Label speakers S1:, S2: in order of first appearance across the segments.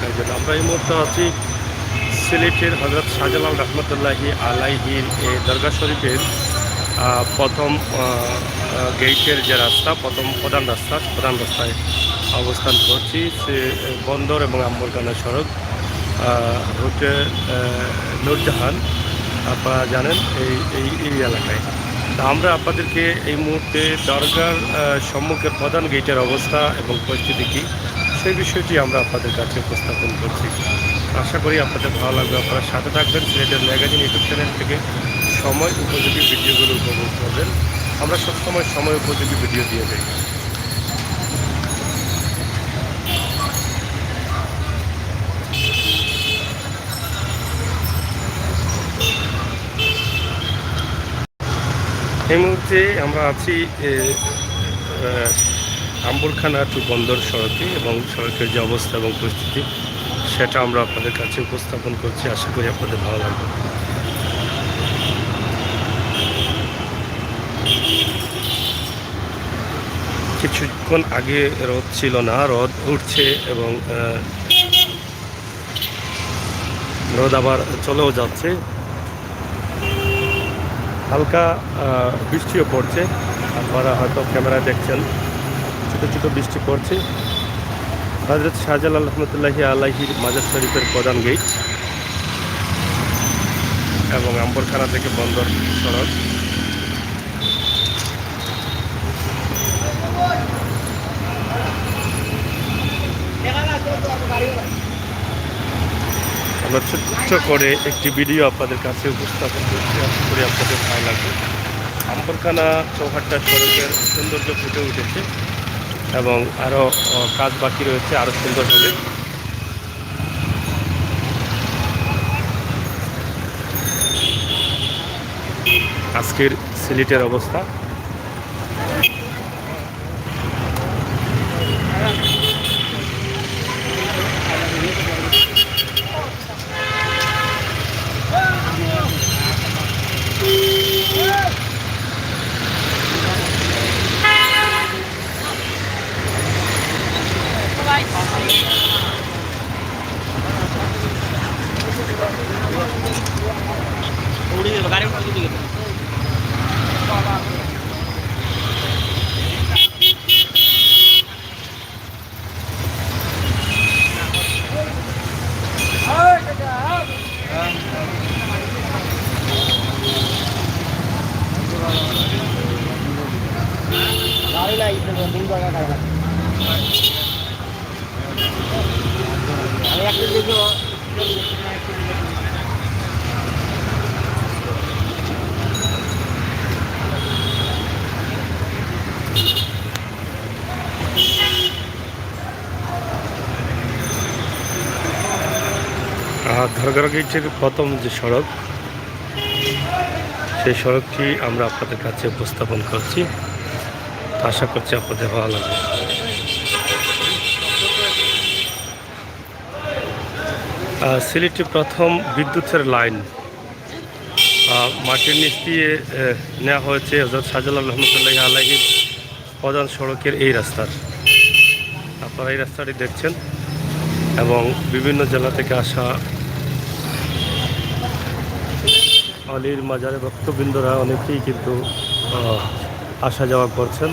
S1: দেখার জন্য। আমরা এই মুহূর্তে আছি সিলেটের হজরত শাহজালাল রহমতুল্লাহি আলাইহির এই দরগা শরীফের প্রথম গেটের যে রাস্তা, প্রধান রাস্তায় অবস্থান করছি। সে বন্দর এবং আম্বরখানা সড়ক রুটে নূরজাহান, আপনারা জানেন এই এলাকায়। তা আমরা আপনাদেরকে এই মুহূর্তে দরগার সম্মুখের প্রধান গেটের অবস্থা এবং পরিস্থিতি কী সেই বিষয়টি আমরা আপনাদের কাছে উপস্থাপন করছি। আশা করি আপনাদের ভালো লাগবে। আপনারা সাথে থাকবেন। সিলেটের ম্যাগাজিন ইউটিউব চ্যানেল থেকে সময় উপযোগী ভিডিওগুলো উপভোগ করবেন। আমরা সবসময় সময় উপযোগী ভিডিও দিয়ে যাই। এই মুহূর্তে আমরা আছি আম্বরখানা টু বন্দর সড়কে, এবং সড়কের যে অবস্থা এবং পরিস্থিতি সেটা আমরা আপনাদের কাছে উপস্থাপন করছি। আশা করি আপনাদের ভালো লাগবে। কিছুক্ষণ আগে রোদ ছিল না, রোদ উঠছে এবং রোদ আবার চলেও যাচ্ছে। হালকা বৃষ্টিও পড়ছে, আপনারা হয়তো ক্যামেরায় দেখছেন ছোটো ছোটো বৃষ্টি পড়ছে। হযরত শাহজালাল রহমতুল্লাহি আলাইহির মাজার শরীফের প্রধান গেট এবং আম্বরখানা থেকে বন্দর সড়ক। আমরা ছোট্ট করে একটি ভিডিও আপনাদের কাছে উপস্থাপন করছি। আশা করি আপনাদের ভালো লাগবে। আম্বরখানা চৌহাট্টা সড়কের সৌন্দর্য ফুটে উঠেছে এবং আরও কাজ বাকি রয়েছে, আরও সুন্দর হবে। আজকের সিলেটের অবস্থা। দরগা গেটের প্রথম যে সড়ক, সেই সড়কটি আমরা আপনাদের কাছে উপস্থাপন করছি। আশা করছি আপনাদের ভালো লাগবে। সিলেটে প্রথম বিদ্যুতের লাইন মাটির নিচ দিয়ে নেওয়া হয়েছে হযরত শাহজালাল রহমতুল্লাহি আলাইহির প্রধান সড়কের এই রাস্তার। আপনারা এই রাস্তাটি দেখছেন এবং বিভিন্ন জেলা থেকে আসা আলীর মাজারে ভক্তবৃন্দরা অনেকেই কিন্তু আসা যাওয়া করছেন।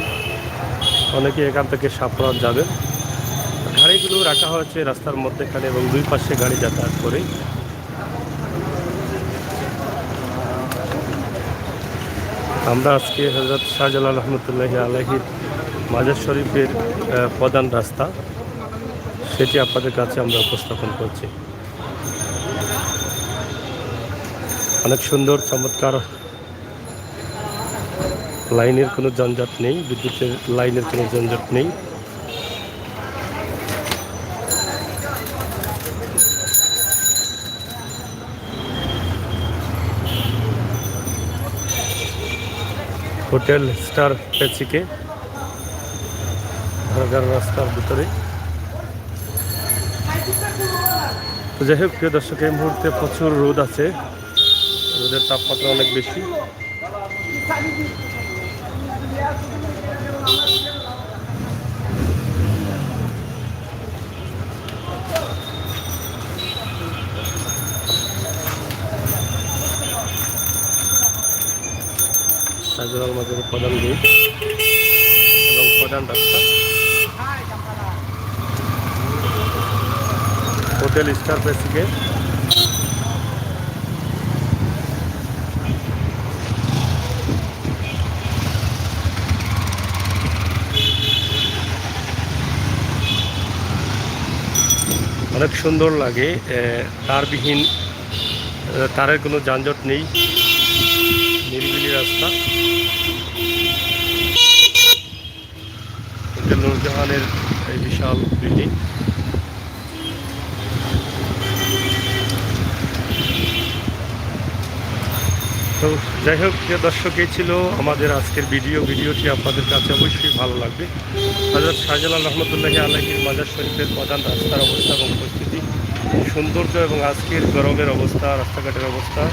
S1: অনেকেই এখান থেকে সাফরান যাবেন। গাড়িগুলো রাখা হয়েছে রাস্তার মধ্যেখানে এবং দুই পাশে গাড়ি যাতায়াত করে। আমরা আজকে হযরত শাহজালাল রহমতুল্লাহি আলাইহির মাজার শরীফের প্রধান রাস্তা, সেটি আপনাদের কাছে আমরা উপস্থাপন করছি। অনেক সুন্দর চমৎকার, লাইনের কোনো যানজট নেই, বিদ্যুতের লাইনের কোনো যানজট নেই। হোটেল স্টার পেচিকে দরগার রাস্তার ভিতরে। তো যাই হোক, প্রিয় দর্শক, এই মুহূর্তে প্রচুর রোদ আছে, রোদের তাপমাত্রা অনেক বেশি। শাহজালাল মাজারের প্রধান গেট এবং প্রধান রাস্তা। Hotel star president. অনেক সুন্দর লাগে, তারবিহীন, তারের কোনো যানজট নেই, নিরিবিলি রাস্তা। হোটেল নূরজাহানের এই বিশাল বিল্ডিং। তো যাই হোক, প্রিয় দর্শক, এই ছিল আমাদের আজকের ভিডিওটি আপনাদের কাছে অবশ্যই ভালো লাগবে। হযরত শাহজালাল রহমতুল্লাহি আলাইহির মাজার শরীফের প্রধান রাস্তার অবস্থা এবং পরিস্থিতি, সৌন্দর্য এবং আজকের গরমের অবস্থা, রাস্তাঘাটের অবস্থা,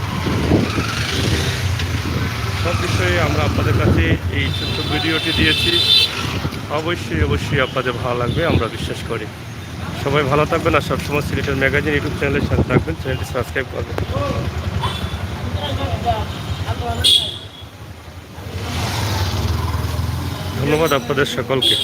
S1: সব বিষয়ে আমরা আপনাদের কাছে এই ছোট্ট ভিডিওটি দিয়েছি। অবশ্যই আপনাদের ভালো লাগবে আমরা বিশ্বাস করি। সবাই ভালো থাকবেন আর সবসময় সিলেটের ম্যাগাজিন ইউটিউব চ্যানেলের সাথে থাকবেন। চ্যানেলটি সাবস্ক্রাইব করবেন। ধন্যবাদ আপনাদের সকলকে।